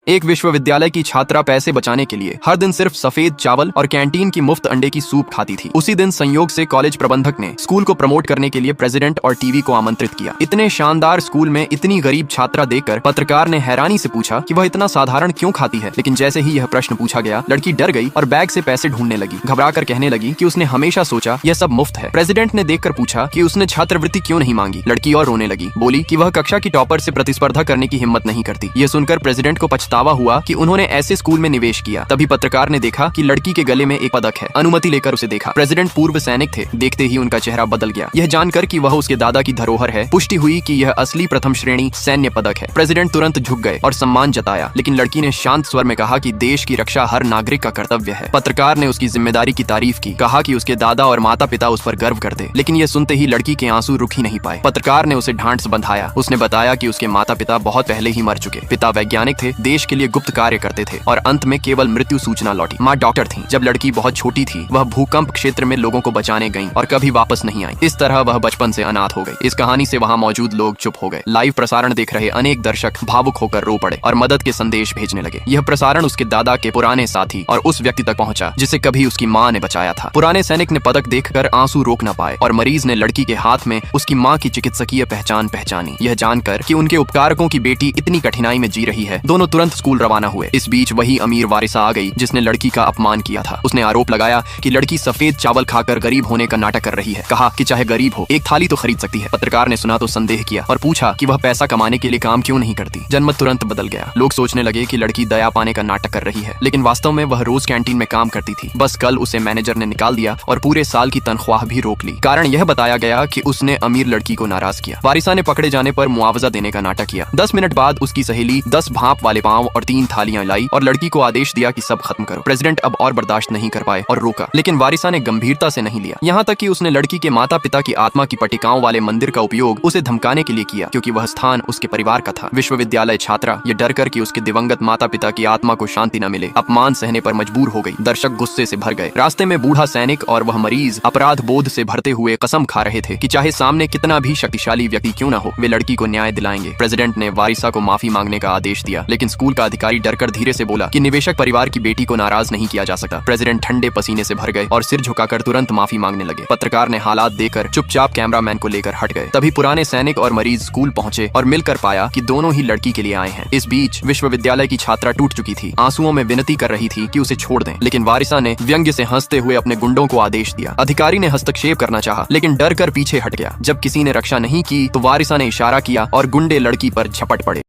एक विश्वविद्यालय की छात्रा पैसे बचाने के लिए हर दिन सिर्फ सफेद चावल और कैंटीन की मुफ्त अंडे की सूप खाती थी। उसी दिन संयोग से कॉलेज प्रबंधक ने स्कूल को प्रमोट करने के लिए प्रेसिडेंट और टीवी को आमंत्रित किया। इतने शानदार स्कूल में इतनी गरीब छात्रा देखकर पत्रकार ने हैरानी से पूछा कि वह इतना साधारण क्यों खाती है। लेकिन जैसे ही यह प्रश्न पूछा गया, लड़की डर गई और बैग से पैसे ढूंढने लगी। घबराकर कहने लगी कि उसने हमेशा सोचा यह सब मुफ्त है। प्रेसिडेंट ने देखकर पूछा कि उसने छात्रवृत्ति क्यों नहीं मांगी। लड़की और रोने लगी, बोली कि वह कक्षा की टॉपर से प्रतिस्पर्धा करने की हिम्मत नहीं करती। यह सुनकर प्रेसिडेंट को पछतावा हुआ कि उन्होंने ऐसे स्कूल में निवेश किया। तभी पत्रकार ने देखा कि लड़की के गले में एक पदक है। अनुमति लेकर उसे देखा। प्रेसिडेंट पूर्व सैनिक थे। देखते ही उनका चेहरा बदल गया। यह जानकर कि वह उसके दादा की धरोहर है, पुष्टि हुई कि यह असली प्रथम श्रेणी सैन्य पदक है। प्रेसिडेंट तुरंत झुक गए और सम्मान जताया, लेकिन लड़की ने शांत स्वर में कहा कि देश की रक्षा हर नागरिक का कर्तव्य है। पत्रकार ने उसकी जिम्मेदारी की तारीफ की, कहा कि उसके दादा और माता पिता उस पर गर्व करते। लेकिन यह सुनते ही लड़की के आंसू रुक ही नहीं पाए। पत्रकार ने उसे ढांढ से बंधाया। उसने बताया कि उसके माता पिता बहुत पहले ही मर चुके। पिता वैज्ञानिक थे, देश के लिए गुप्त कार्य करते थे और अंत में केवल मृत्यु सूचना लौटी। माँ डॉक्टर थी। जब लड़की बहुत छोटी थी, वह भूकंप क्षेत्र में लोगों को बचाने गईं और कभी वापस नहीं आई। इस तरह वह बचपन से अनाथ हो गई। इस कहानी से वहाँ मौजूद लोग चुप हो गए। लाइव प्रसारण देख रहे अनेक दर्शक भावुक होकर रो पड़े और मदद के संदेश भेजने लगे। यह प्रसारण उसके दादा के पुराने साथी और उस व्यक्ति तक पहुंचा जिसे कभी उसकी माँ ने बचाया था। पुराने सैनिक ने पदक देखकर आंसू रोक न पाए और मरीज ने लड़की के हाथ में उसकी माँ की चिकित्सकीय पहचान पहचानी। यह जानकर कि उनके उपकारकों की बेटी इतनी कठिनाई में जी रही है, दोनों तुरंत स्कूल रवाना हुए। इस बीच वही अमीर वारिसा आ गई जिसने लड़की का अपमान किया था। उसने आरोप लगाया कि लड़की सफेद चावल खाकर गरीब होने का नाटक कर रही है। कहा कि चाहे गरीब हो, एक थाली तो खरीद सकती है। पत्रकार ने सुना तो संदेह किया और पूछा कि वह पैसा कमाने के लिए काम क्यों नहीं करती। जनमत तुरंत बदल गया। लोग सोचने लगे कि लड़की दया पाने का नाटक कर रही है, लेकिन वास्तव में वह रोज कैंटीन में काम करती थी। बस कल उसे मैनेजर ने निकाल दिया और पूरे साल की तनख्वाह भी रोक ली। कारण यह बताया गया कि उसने अमीर लड़की को नाराज किया। वारिसा ने पकड़े जाने पर मुआवजा देने का नाटक किया। 10 मिनट बाद उसकी सहेली 10 भाप वाले पांव और 3 थालियां लाई और लड़की को आदेश दिया कि सब खत्म करो। प्रेसिडेंट अब और बर्दाश्त नहीं कर पाए और रोका, लेकिन वारिसा ने गंभीरता से नहीं लिया। यहाँ तक कि उसने लड़की के माता पिता की आत्मा की पट्टिकाओं वाले मंदिर का उपयोग उसे धमकाने के लिए किया, क्योंकि वह स्थान उसके परिवार का था। विश्वविद्यालय छात्रा ये डर कर कि उसके दिवंगत माता पिता की आत्मा को शांति न मिले, अपमान सहने पर मजबूर हो गई। दर्शक गुस्से से भर गए। रास्ते में बूढ़ा सैनिक और वह मरीज अपराध बोध से भरते हुए कसम खा रहे थे कि चाहे सामने कितना भी शक्तिशाली व्यक्ति क्यों न हो, वे लड़की को न्याय दिलाएंगे। प्रेसिडेंट ने वारिसा को माफी मांगने का आदेश दिया, लेकिन स्कूल का अधिकारी डरकर धीरे से बोला कि निवेशक परिवार की बेटी को नाराज नहीं किया जा सकता। प्रेसिडेंट ठंडे पसीने से भर गए और सिर झुकाकर तुरंत माफी मांगने लगे। पत्रकार ने हालात देखकर चुपचाप कैमरामैन को लेकर हट गए। तभी पुराने सैनिक और मरीज स्कूल पहुंचे और मिलकर पाया कि दोनों ही लड़की के लिए आए हैं। इस बीच विश्वविद्यालय की छात्रा टूट चुकी थी, आंसुओं में विनती कर रही थी कि उसे छोड़ दें, लेकिन वारिसा ने व्यंग्य से हंसते हुए अपने गुंडों को आदेश दिया। अधिकारी ने हस्तक्षेप करना चाहा, लेकिन डर कर पीछे हट गया। जब किसी ने रक्षा नहीं की तो वारिसा ने इशारा किया और गुंडे लड़की पर झपट पड़े।